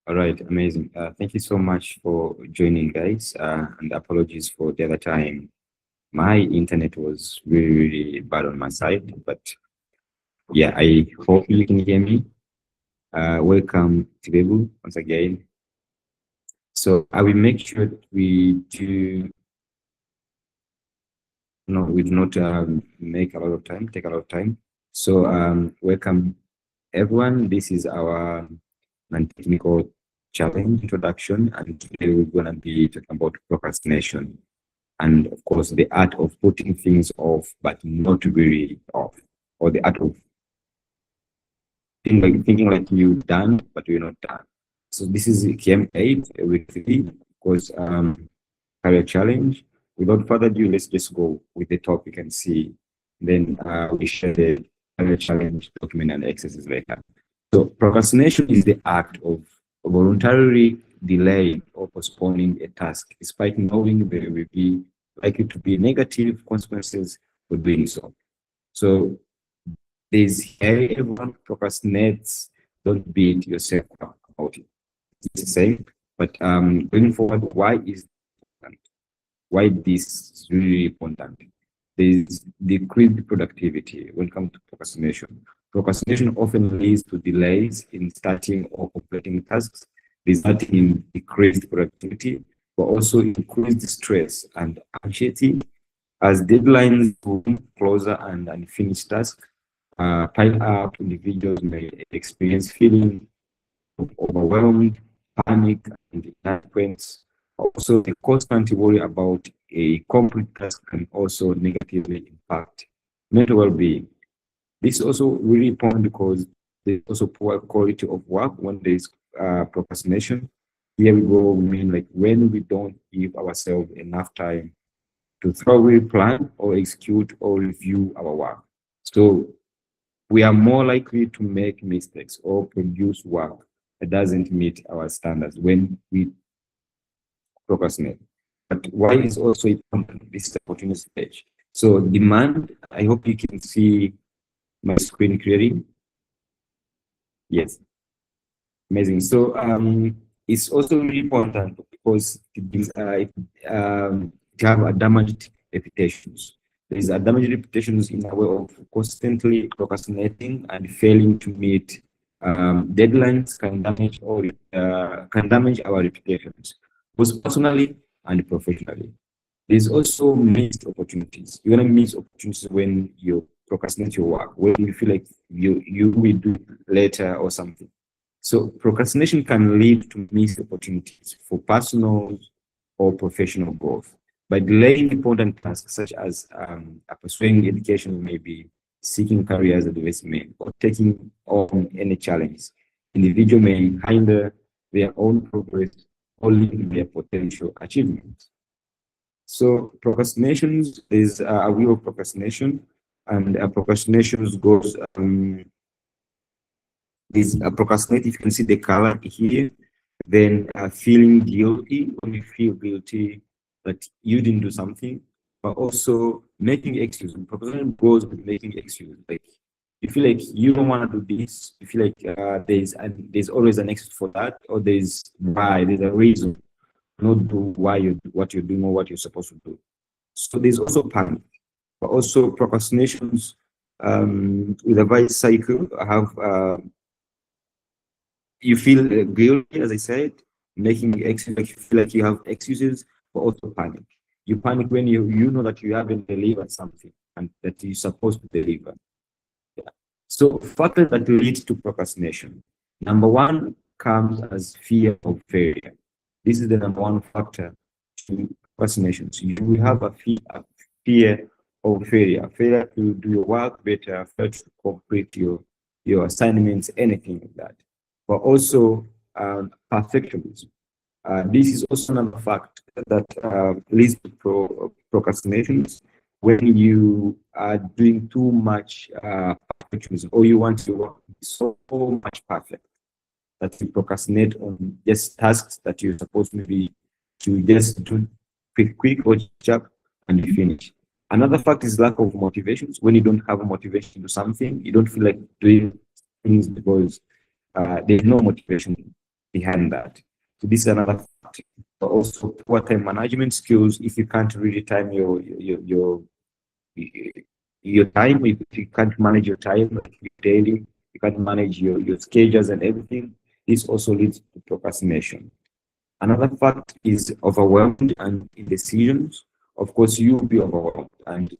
All right, amazing. Thank you so much for joining, guys. And apologies for the other time. My internet was really, really bad on my side, but yeah, I hope you can hear me. Welcome to Bebu once again. So I will make sure that we do not make a lot of time, take a lot of time. So welcome everyone. This is our non-technical challenge introduction, and today we're gonna be talking about procrastination, and of course the art of putting things off but not really off, or the art of thinking like you're done but you're not done. So this is KM8 with the, of course, career challenge. Without further ado, let's just go with the topic and see. Then we share the career challenge document and exercises later. So procrastination is the act of voluntarily delaying or postponing a task, despite knowing there will be likely to be negative consequences for doing so. So there's, hey, everyone procrastinates, don't beat yourself up about it. It's the same, but going forward, why this is really important? There's decreased productivity when it comes to procrastination. Procrastination often leads to delays in starting or completing tasks, resulting in decreased productivity, but also increased stress and anxiety as deadlines move closer and unfinished tasks pile up. Individuals may experience feeling of overwhelmed, panic, and inadequacy. Also, the constant worry about a complete task can also negatively impact mental well-being. This is also really important because there's also poor quality of work when there's procrastination. Here we go, we mean like when we don't give ourselves enough time to thoroughly plan or execute or review our work. So we are more likely to make mistakes or produce work that doesn't meet our standards when we procrastinate. But why is also important? This is the opportunity stage. So demand, I hope you can see my screen clearly. Yes, amazing. So it's also really important because to have a damaged reputations. There is a damaged reputations in a way of constantly procrastinating and failing to meet deadlines can damage our reputations, both personally and professionally. There's also missed opportunities. You're gonna miss opportunities when you procrastinate your work, when you feel like you will do later or something. So procrastination can lead to missed opportunities for personal or professional growth. By delaying important tasks such as pursuing education, maybe seeking careers advancement, or taking on any challenge, individual may hinder their own progress or limit their potential achievements. So procrastinations is a wheel of procrastination, and procrastinations goes is procrastinate. If you can see the color here, then feeling guilty when you feel guilty that you didn't do something, but also making excuses. Procrastination goes with making excuses. Like you feel like you don't want to do this. You feel like there's always an excuse for that, or there's a reason not do what you're doing or what you're supposed to do. So there's also panic, but also procrastinations with a vice cycle. Have you feel guilty, as I said, making excuses, like you feel like you have excuses, but also panic. You panic when you know that you haven't delivered something and that you're supposed to deliver. Yeah. So factors that lead to procrastination. Number one comes as fear of failure. This is the number one factor to procrastination. So you will have a fear of failure to do your work better, failure to complete your assignments, anything like that. But also perfectionism. This is also another fact that leads to procrastinations when you are doing too much perfectionism, or you want to work so much perfect that you procrastinate on just tasks that you're supposed to just do quick or chap and you finish. Another fact is lack of motivations. When you don't have a motivation to do something, you don't feel like doing things because there's no motivation. behind that. So this is another factor. But also poor time management skills. If you can't really time your time, if you can't manage your time like daily, you can't manage your schedules and everything, this also leads to procrastination. Another fact is overwhelmed and indecisions. Of course, you will be overwhelmed and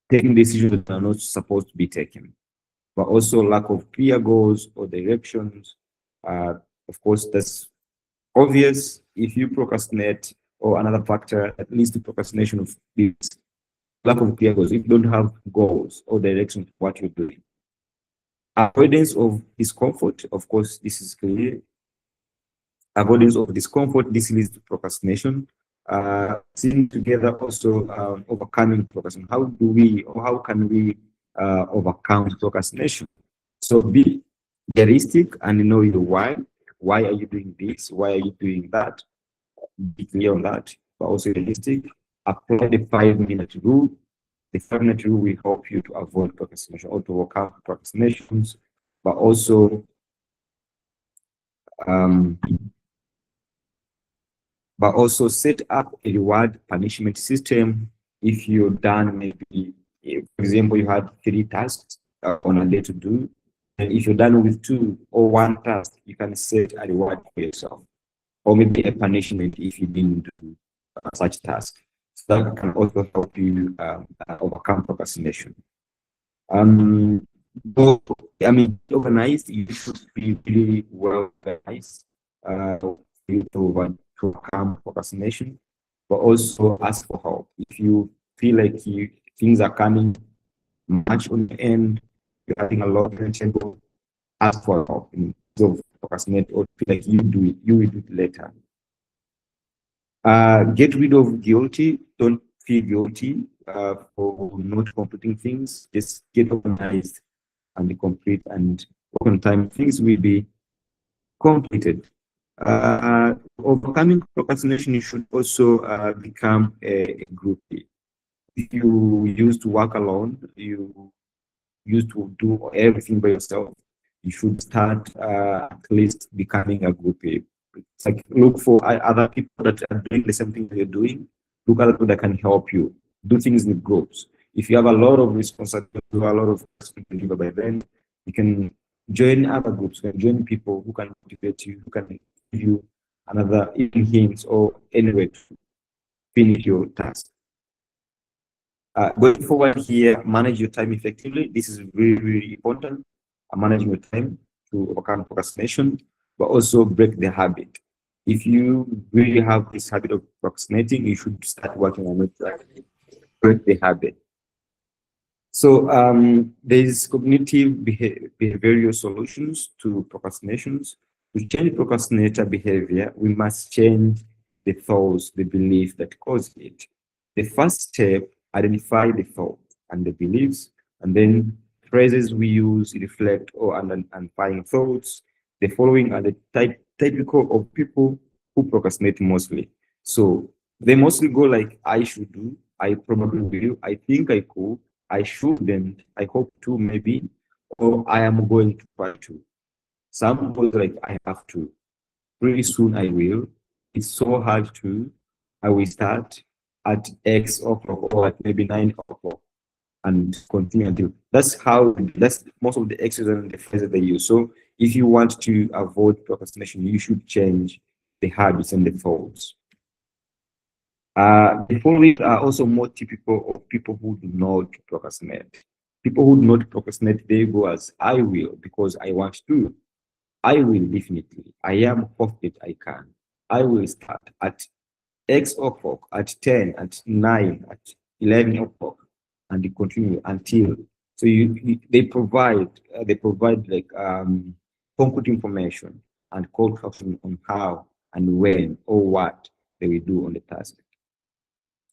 taking decisions that are not supposed to be taken, but also lack of clear goals or directions. Uh, of course, that's obvious. If you procrastinate, or another factor that leads to procrastination of this lack of clear goals, if you don't have goals or direction to what you're doing. Avoidance of discomfort, of course, this is clear. Avoidance of discomfort, this leads to procrastination. Sitting together also overcoming procrastination. How do we, or how can we overcome procrastination? So be realistic and know your why. Why are you doing this? Why are you doing that? Be clear on that, but also realistic. Apply the 5 minute rule. The 5 minute rule will help you to avoid procrastination or to overcome procrastinations, but also um, set up a reward punishment system. If you're done, maybe, for example, you had 3 tasks on a day to do, and if you're done with 2 or 1 task, you can set a reward for yourself, or maybe a punishment if you didn't do such task. So that can also help you overcome procrastination. So, I mean, organized, you should be really well organized for you to overcome procrastination, but also ask for help. If you feel like things are coming much on the end, you're having a lot of table, ask for help instead of procrastinate or feel like you will do it later. Get rid of guilty. Don't feel guilty for not completing things. Just get organized and complete, and work on time. Things will be completed. Overcoming procrastination, you should also become a groupie. If you used to work alone, you used to do everything by yourself, you should start at least becoming a groupie. It's like look for other people that are doing the same thing that you're doing. Look at other people that can help you do things in groups. If you have a lot of responsibility, a lot of responsibility by then, you can join other groups, you can join people who can motivate you, who can give you another even hints or any way to finish your task. Going forward here, manage your time effectively. This is really, really important. Managing your time to overcome procrastination, but also break the habit. If you really have this habit of procrastinating, you should start working on it to break the habit. So there is cognitive behavioral solutions to procrastinations. To change procrastinator behavior, we must change the thoughts, the belief that cause it. The first step, identify the thought and the beliefs, and then phrases we use reflect or identifying thoughts. The following are the typical of people who procrastinate mostly. So they mostly go like, I should do, I probably will, I think I could, I shouldn't, I hope to, maybe, or I am going to try to. Some people like, I have to. Pretty soon I will. It's so hard to. I will start at X o'clock or at maybe 9 o'clock and continue until. That's most of the exercises and the phrases they use. So if you want to avoid procrastination, you should change the habits and the thoughts. The following are also more typical of people who do not procrastinate. People who do not procrastinate, they go as I will because I want to. I will definitely. I am confident I can. I will start at X o'clock, at 10, at 9, at 11 o'clock, and they continue until. So they provide like concrete information and call to action on how and when or what they will do on the task.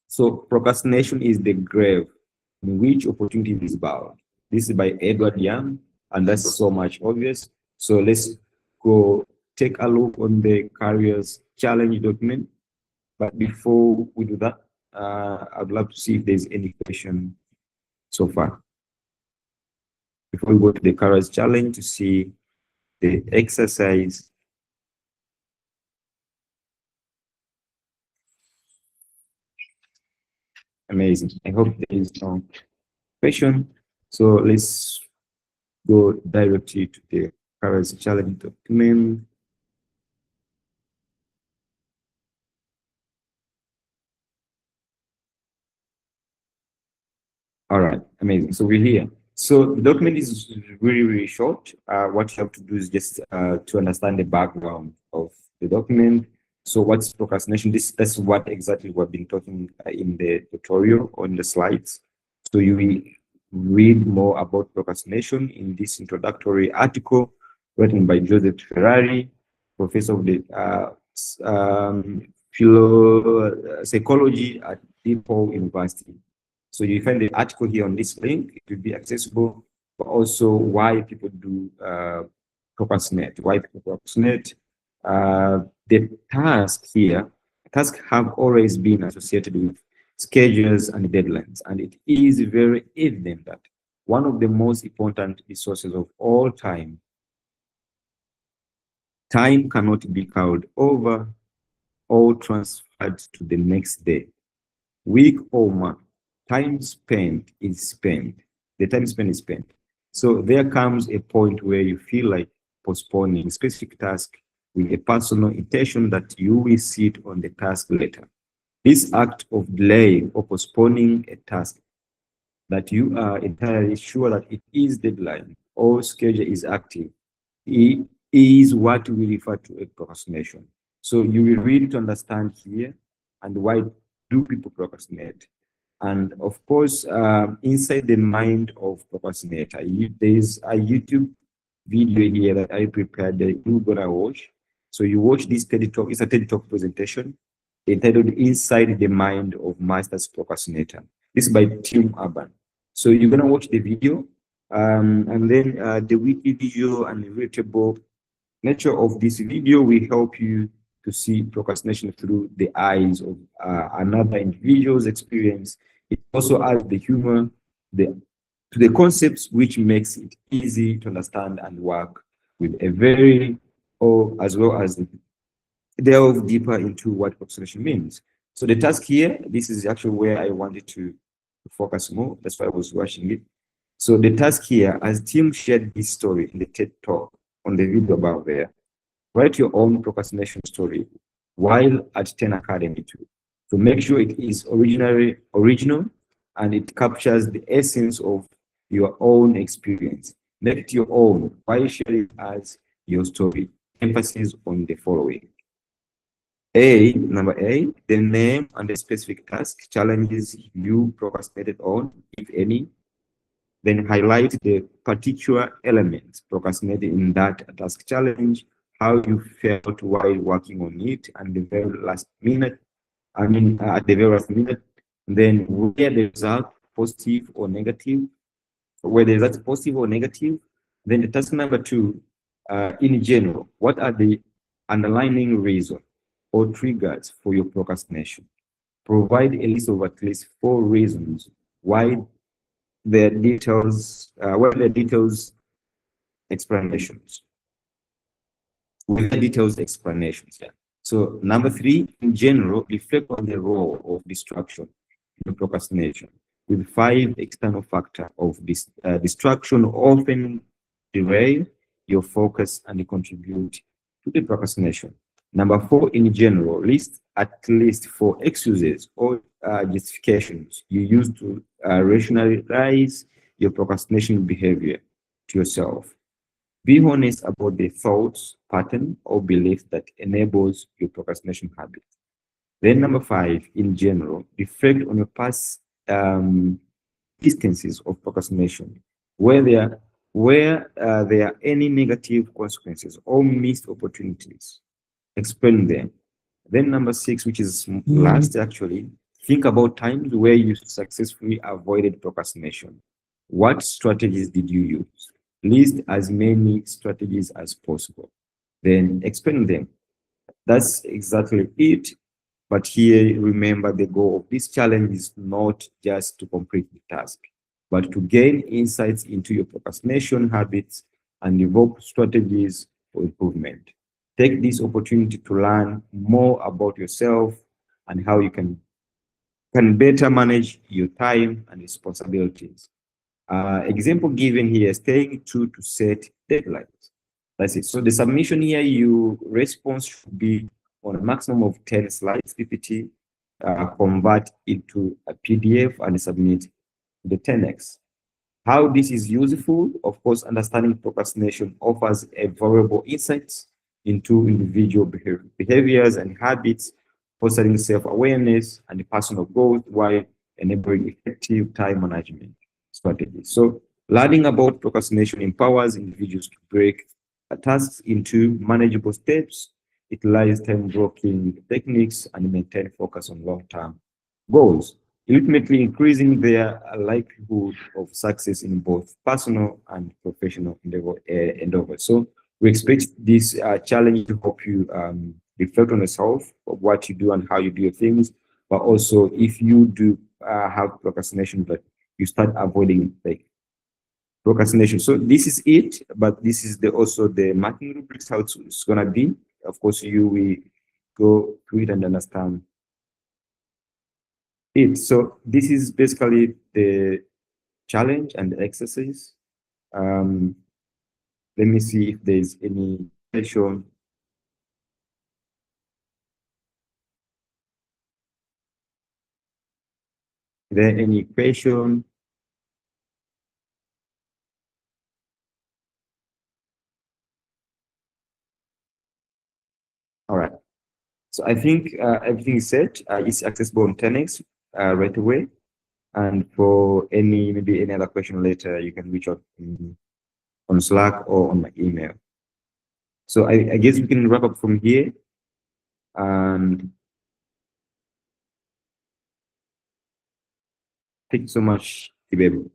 So procrastination is the grave in which opportunity is bound. This is by Edward Young, and that's so much obvious. So let's go take a look on the careers challenge document. But before we do that, I'd love to see if there's any question so far. Before we go to the careers challenge to see the exercise Amazing. I hope there is no question. So let's go directly to the current challenge document. All right, amazing. So we're here. So the document is really, really short. What you have to do is just to understand the background of the document. So what's procrastination? That's what exactly we've been talking in the tutorial on the slides. So you will read more about procrastination in this introductory article written by Joseph Ferrari, professor of the psychology at DePaul University. So you find the article here on this link. It will be accessible, but also why people do procrastinate. Why people procrastinate. The tasks have always been associated with schedules and deadlines, and it is very evident that one of the most important resources of all time, time cannot be called over or transferred to the next day, week, or month. Time spent is spent. The time spent is spent. So there comes a point where you feel like postponing specific task with a personal intention that you will sit on the task later. This act of delaying or postponing a task that you are entirely sure that it is deadline or schedule is active, it is what we refer to as procrastination. So you will read to understand here and why do people procrastinate. And of course, inside the mind of procrastinator, there's a YouTube video here that I prepared that you're gonna watch. So you watch this TED Talk, it's a TED Talk presentation entitled Inside the Mind of Master's Procrastinator. This is by Tim Urban. So you're gonna watch the video, and then the witty visual and relatable nature of this video will help you to see procrastination through the eyes of another individual's experience. It also adds the humor the, to the concepts, which makes it easy to understand and work with a very, or as well as delve deeper into what procrastination means. So the task here, this is actually where I wanted to focus more. That's why I was rushing it. So the task here, as Tim shared this story in the TED Talk on the video above there, write your own procrastination story while at 10 Academy too. So make sure it is original and it captures the essence of your own experience. Make it your own while sharing it as your story. Emphasis on the following. Number A, the name and the specific task challenges you procrastinated on, if any. Then highlight the particular elements procrastinated in that task challenge, how you felt while working on it, and the very last minute, at the very last minute, then where the result positive or negative, whether that's positive or negative. Then the task number two, in general, what are the underlying reasons or triggers for your procrastination? Provide a list of at least 4 reasons why the details explanations. With the details explanations. Yeah. So number 3, in general, reflect on the role of distraction in procrastination. With 5 external factor of this distraction often derail your focus and contribute to the procrastination. Number 4, in general, list at least 4 excuses or justifications you use to rationalize your procrastination behavior to yourself. Be honest about the thoughts, pattern, or belief that enables your procrastination habit. Then number 5, in general, reflect on your past instances of procrastination, where there are any negative consequences or missed opportunities. Explain them. Then number 6, which is last actually, think about times where you successfully avoided procrastination. What strategies did you use? List as many strategies as possible. Then explain them. That's exactly it. But here, remember the goal of this challenge is not just to complete the task, but to gain insights into your procrastination habits and develop strategies for improvement. Take this opportunity to learn more about yourself and how you can can better manage your time and responsibilities. Example given here, staying true to set deadlines. That's it. So the submission here, your response should be on a maximum of 10 slides, PPT, convert into a PDF and submit to the 10x. How this is useful, of course, understanding procrastination offers a valuable insights into individual behaviors and habits, fostering self-awareness and personal growth while enabling effective time management strategies. So learning about procrastination empowers individuals to break tasks into manageable steps. It lies time blocking techniques and maintain focus on long-term goals, ultimately increasing their likelihood of success in both personal and professional endeavors. So we expect this challenge to help you reflect on yourself, of what you do and how you do your things, but also if you do have procrastination, that you start avoiding like procrastination. So this is it, but this is the also the marking rubrics, how it's gonna be. Of course, you will go through it and understand it. So this is basically the challenge and the exercise. Let me see if there's any question. Is there any question? All right. So I think everything is set. It's accessible on 10x right away. And for any maybe any other question later, you can reach out on Slack or on my email. So I guess we can wrap up from here. And thank you so much, Tibebo.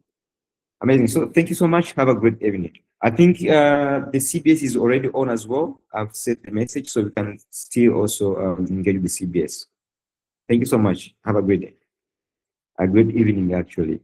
Amazing. So thank you so much. Have a great evening. I think the CBS is already on as well. I've sent the message, so we can still also engage with the CBS. Thank you so much. Have a great day. A great evening, actually.